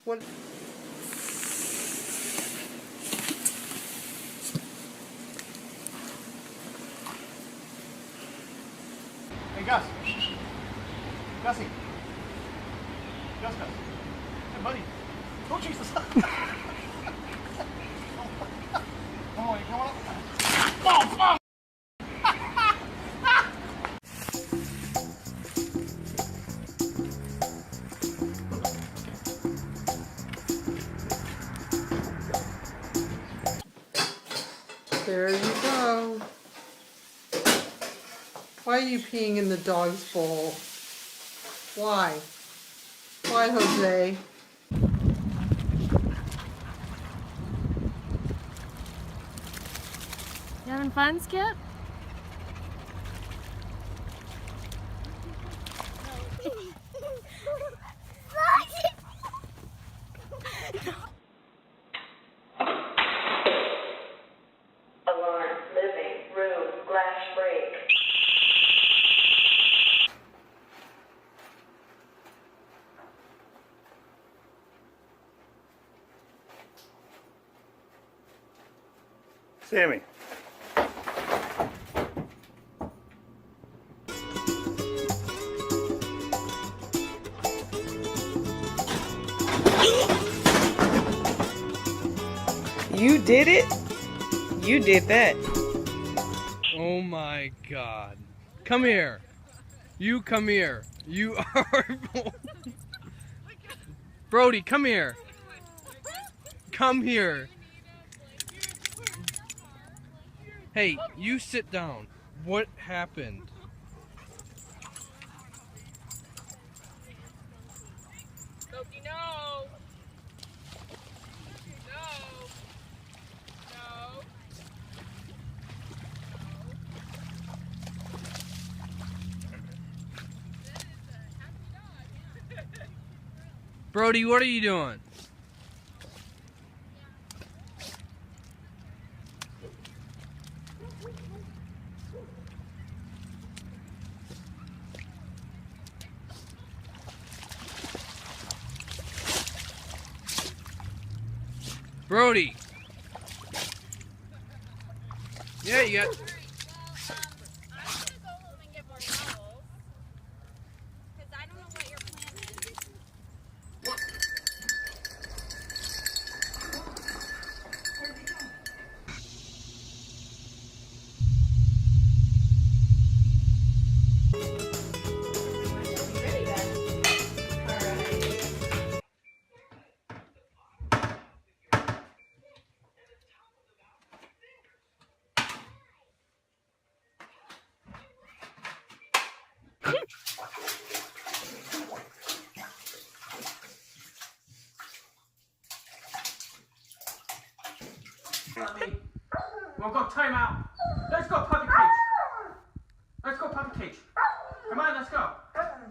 What? Hey, Gus. Gussie. Gus. Hey, buddy. Oh, Jesus. Come on, you coming up? Oh, fuck! There you go. Why are you peeing in the dog's bowl? Why? Why, Jose? You having fun, Skip? Alarm, living room, glass break. Sammy. You did it? You did that. Oh my God. Come here. You come here. You are... Brody, come here. Come here. Hey, you sit down. What happened? Loki, no! No! No! Brody, what are you doing? Brody! Yeah, you got... I'm gonna go home and get more towels. Because I don't know what your plan is. Ready then? Alright. We'll go time out. Let's go puppy cage. Let's go puppy cage. Come on, let's go.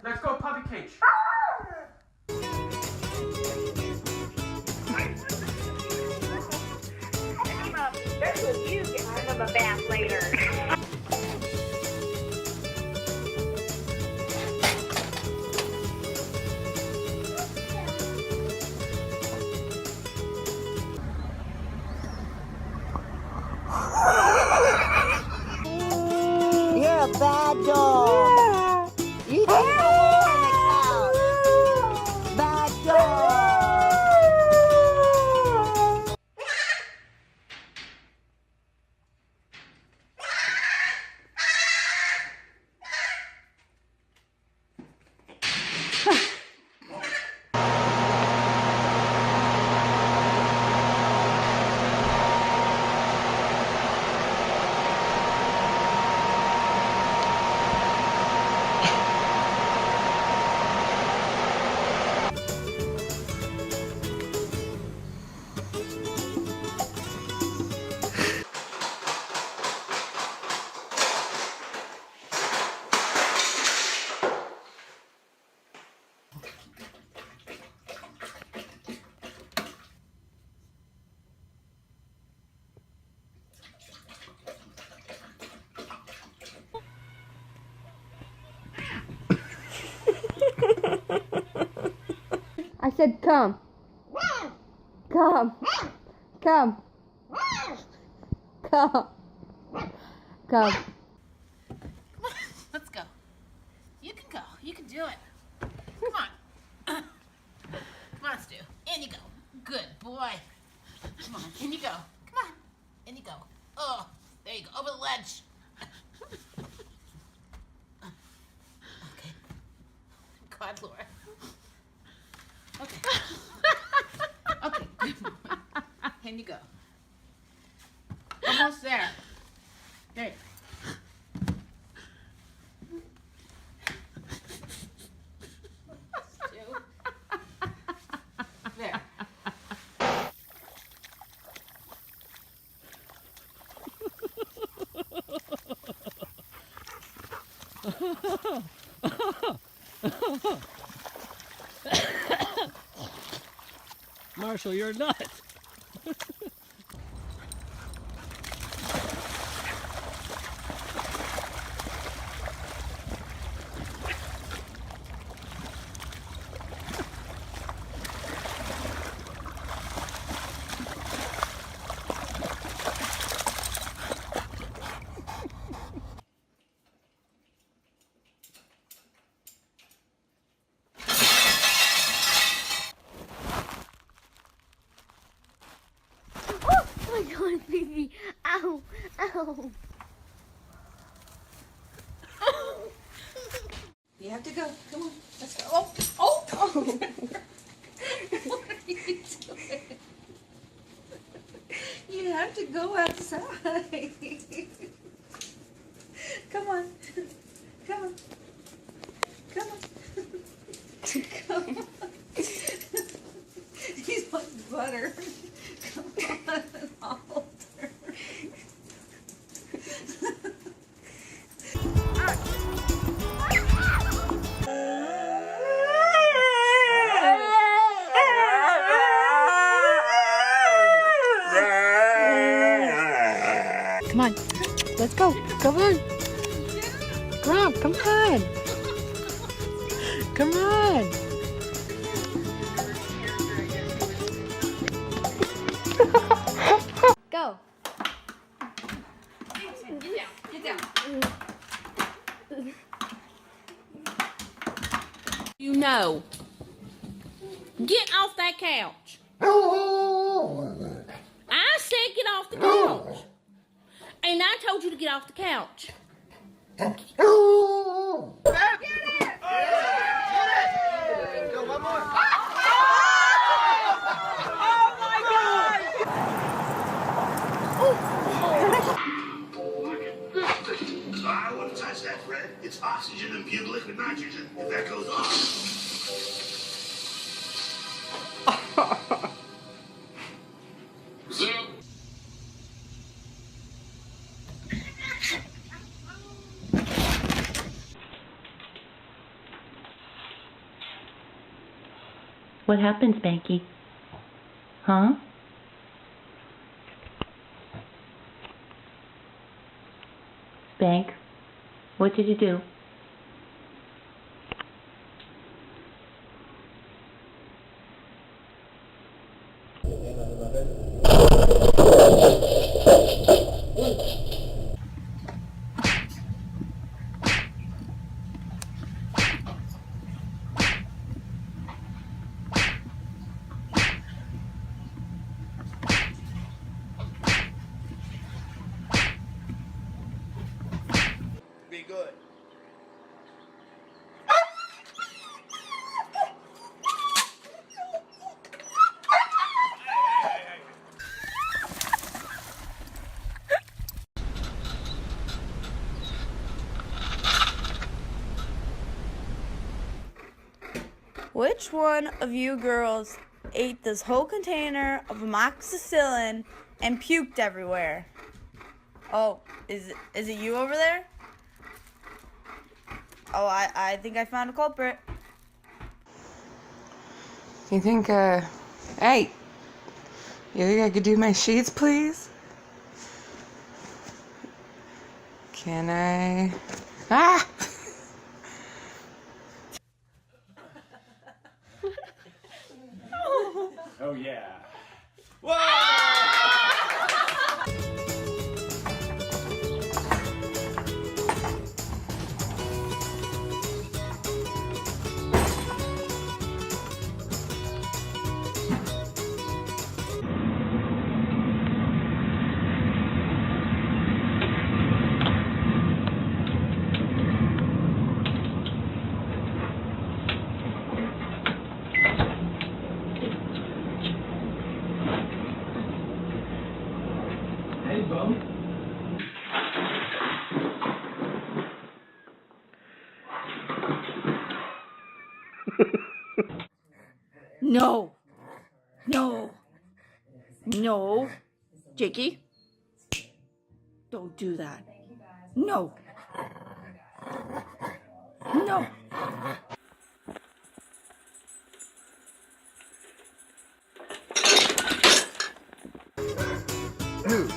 Let's go puppy cage. This was you getting rid of a bath later. You're a bad dog. You take the hole in the couch. Bad dog. I said come. Come. Come. Come. Come. Let's go. You can go. You can do it. Come on. Come on, Stu. In you go. Good boy. Come on. In you go. Come on. In you go. Oh, there you go. Over the ledge. Okay. God, Laura. Okay. Okay. Good boy. In you go. Almost there. There you go. There. Marshall, you're nuts. Oh my god, baby. Ow. Ow. You have to go. Come on. Let's go. Oh. Oh. Oh. What are you doing? You have to go outside. Come on. Come on. Come on. Come on. He's like butter. Come on, Alter. Come on. Let's go. Come on. Come on. Come on. Come on. Go. Get down. Get down. You know. Get off that couch. I said get off the couch. And I told you to get off the couch. I wouldn't touch that, Fred. It's oxygen and pure liquid nitrogen. If that goes off. What happened, Spanky? Huh? Spank, what did you do? Be good. Which one of you girls ate this whole container of amoxicillin and puked everywhere? Oh, is it you over there? Oh, I think I found a culprit. You think, hey, you think I could do my sheets, please? Can I? Ah! Oh yeah. Hey, Bo. No. No. No. Jakey. Don't do that. No. No. Moo.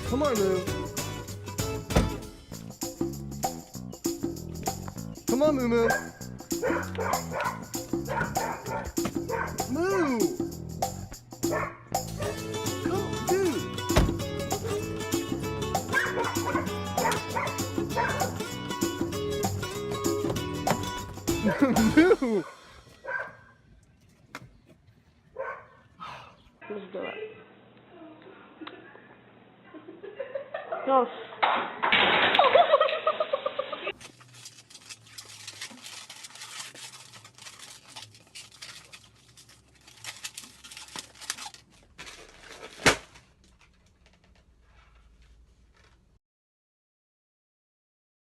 Come on, Moo. Come on, Moo Moo. Moo. Come, dude. Moo. Let's do it. No.